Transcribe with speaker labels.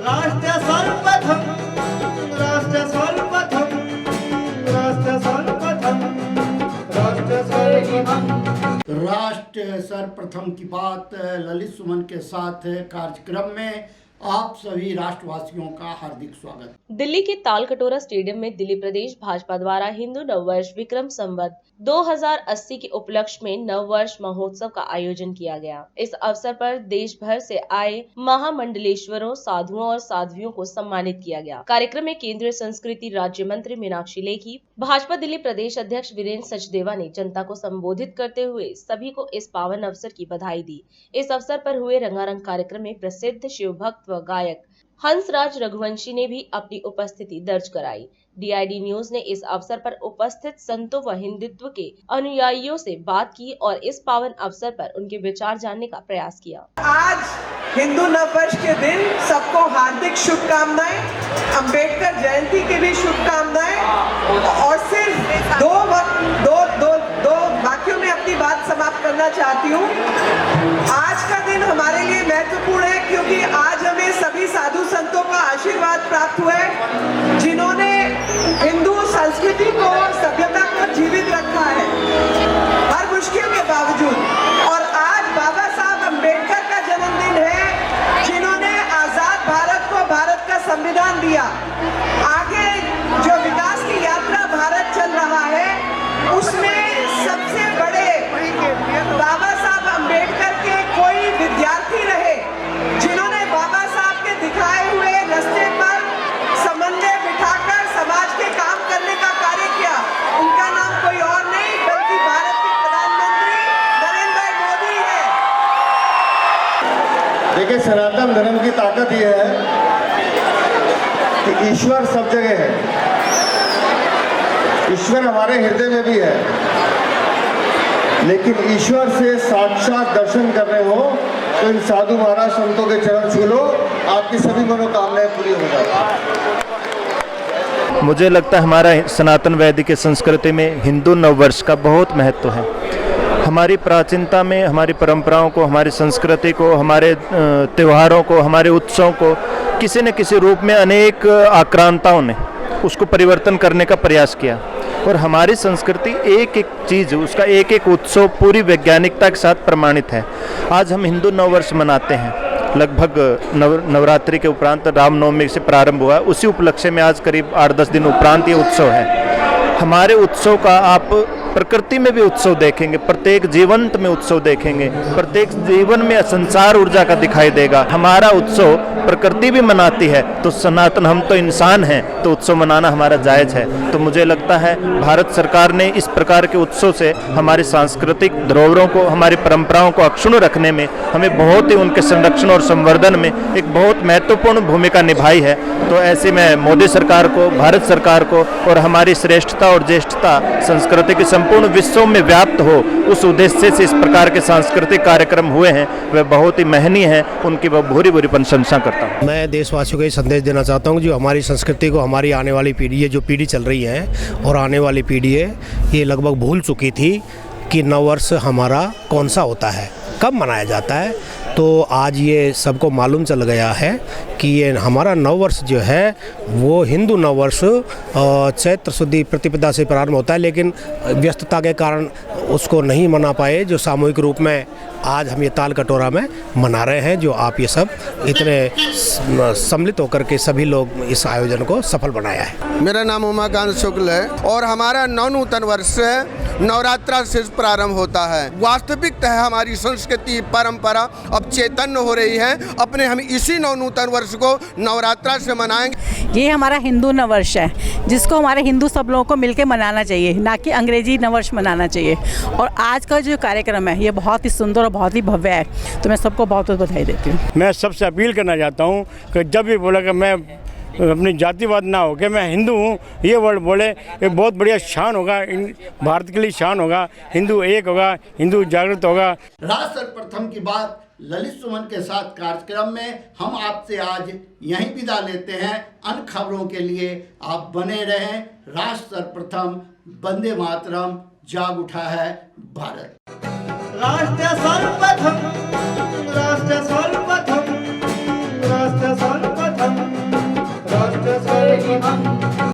Speaker 1: राष्ट्र सर्वप्रथम राष्ट्र सर्वप्रथम राष्ट्र सर्वप्रथम राष्ट्र सर्वप्रथम
Speaker 2: राष्ट्र सर्वप्रथम की बात ललित सुमन के साथ कार्यक्रम में आप सभी राष्ट्रवासियों का हार्दिक स्वागत।
Speaker 3: दिल्ली के तालकटोरा स्टेडियम में दिल्ली प्रदेश भाजपा द्वारा हिंदू नववर्ष विक्रम संवत 2080 के उपलक्ष्य में नववर्ष महोत्सव का आयोजन किया गया। इस अवसर पर देश भर से आए महामंडलेश्वरों, साधुओं और साध्वियों को सम्मानित किया गया। कार्यक्रम में केंद्रीय संस्कृति राज्य मंत्री मीनाक्षी लेखी, भाजपा दिल्ली प्रदेश अध्यक्ष वीरेंद्र सचदेवा ने जनता को संबोधित करते हुए सभी को इस पावन अवसर की बधाई दी। इस अवसर पर हुए रंगारंग कार्यक्रम में प्रसिद्ध शिव भक्त व गायक हंसराज रघुवंशी ने भी अपनी उपस्थिति दर्ज कराई। डीआईडी न्यूज ने इस अवसर पर उपस्थित संतों व हिंदुत्व के अनुयायियों से बात की और इस पावन अवसर पर उनके विचार जानने का प्रयास किया।
Speaker 4: आज हिंदू नववर्ष के दिन सबको हार्दिक शुभकामनाएं, अंबेडकर जयंती की भी शुभकामनाएं। और सिर्फ दो वाक्यों में अपनी बात समाप्त करना चाहती हूँ। आज का दिन हमारे लिए महत्वपूर्ण है क्योंकि आज हमें सभी साधु संतों का आशीर्वाद प्राप्त हुआ है जिन्होंने हिंदू संस्कृति को, सभ्यता को जीवित रखा है हर मुश्किल के बावजूद। और आज बाबा साहब अंबेडकर का जन्मदिन है जिन्होंने आजाद भारत को भारत का संविधान दिया। आगे जो विकास की यात्रा भारत चल रहा है उसमें सबसे बड़े बाबा साहब अंबेडकर के कोई विद्यार्थी रहे जिन्होंने बाबा साहब के दिखाए हुए रास्ते पर समन्वय बिठाकर समाज के काम करने का कार्य किया। उनका नाम कोई और नहीं बल्कि भारत के प्रधानमंत्री नरेंद्र भाई मोदी है।
Speaker 5: देखिए, सनातन धर्म की ताकत यह है कि ईश्वर सब जगह है। ईश्वर हमारे हृदय में भी है, लेकिन ईश्वर से साक्षात दर्शन करने हो तो इन साधु महाराज संतों के चरण छू लो, आपकी सभी मनोकामनाएं पूरी हो जाएगी।
Speaker 6: मुझे लगता है हमारा सनातन वैदिक संस्कृति में हिंदू नववर्ष का बहुत महत्व है। हमारी प्राचीनता में हमारी परंपराओं को, हमारी संस्कृति को, हमारे त्योहारों को, हमारे उत्सवों को किसी न किसी रूप में अनेक आक्रांताओं ने उसको परिवर्तन करने का प्रयास किया। और हमारी संस्कृति एक एक चीज़, उसका एक एक उत्सव पूरी वैज्ञानिकता के साथ प्रमाणित है। आज हम हिंदू नववर्ष मनाते हैं, लगभग नवरात्रि के उपरांत रामनवमी से प्रारंभ हुआ। उसी उपलक्ष्य में आज करीब 8-10 दिन उपरांत ये उत्सव है। हमारे उत्सव का आप प्रकृति में भी उत्सव देखेंगे, प्रत्येक जीवंत में उत्सव देखेंगे, प्रत्येक जीवन में संसार ऊर्जा का दिखाई देगा। हमारा उत्सव प्रकृति भी मनाती है, तो सनातन हम तो इंसान हैं, तो उत्सव मनाना हमारा जायज़ है। तो मुझे लगता है भारत सरकार ने इस प्रकार के उत्सव से हमारी सांस्कृतिक धरोहरों को, हमारी परंपराओं को अक्षुण्ण रखने में, हमें बहुत ही उनके संरक्षण और संवर्धन में एक बहुत महत्वपूर्ण भूमिका निभाई है। तो ऐसे में मोदी सरकार को, भारत सरकार को और हमारी श्रेष्ठता और ज्येष्ठता संस्कृति के संपूर्ण विश्व में व्याप्त हो, उस उद्देश्य से इस प्रकार के सांस्कृतिक कार्यक्रम हुए हैं, वह बहुत ही महनीय है। उनकी वह भूरी भूरी प्रशंसा करता हूँ।
Speaker 7: मैं देशवासियों को ये संदेश देना चाहता हूँ, जो हमारी संस्कृति को, हमारी आने वाली पीढ़ी, ये जो पीढ़ी चल रही है और आने वाली पीढ़ी है, ये लगभग भूल चुकी थी कि नववर्ष हमारा कौन सा होता है, कब मनाया जाता है। तो आज ये सबको मालूम चल गया है कि ये हमारा नववर्ष जो है वो हिंदू नववर्ष चैत्र शुद्ध प्रतिपदा से प्रारंभ होता है, लेकिन व्यस्तता के कारण उसको नहीं मना पाए, जो सामूहिक रूप में आज हम ये तालकटोरा में मना रहे हैं, जो आप ये सब इतने सम्मिलित होकर के सभी लोग इस आयोजन को सफल बनाया है।
Speaker 8: मेरा नाम उमाकांत शुक्ल है और हमारा नवनूतन वर्ष नवरात्रा से प्रारंभ होता है। वास्तविकता है हमारी संस्कृति परंपरा अब चैतन्य हो रही है। अपने हम इसी नवनूतन वर्ष को नवरात्रा से मनाएंगे।
Speaker 9: ये हमारा हिंदू नववर्ष है जिसको हमारे हिंदू सब लोगों को मिलकर मनाना चाहिए, ना कि अंग्रेजी नववर्ष मनाना चाहिए। और आज का जो कार्यक्रम है ये बहुत ही सुंदर और बहुत ही भव्य है, तो मैं सबको बहुत बहुत बधाई देती हूँ।
Speaker 10: मैं सबसे अपील करना चाहता हूँ कि जब भी बोला कि मैं अपनी जातिवाद ना हो कि मैं हिंदू हूँ, ये वर्ड बोले, ये बहुत बढ़िया शान होगा, भारत के लिए शान होगा, हिंदू एक होगा, हिंदू जागृत होगा।
Speaker 2: राष्ट्र सर्वप्रथम की बात ललित सुमन के साथ कार्यक्रम में हम आपसे आज यहीं विदा लेते हैं। अन्य खबरों के लिए आप बने रहें। राष्ट्र सर्वप्रथम, वंदे मातरम, जाग उठा है भारत।
Speaker 1: राष्ट्र सर्वप्रथम राष्ट्र सर्वप्रथम राष्ट्र सर्वप्रथम। ही हम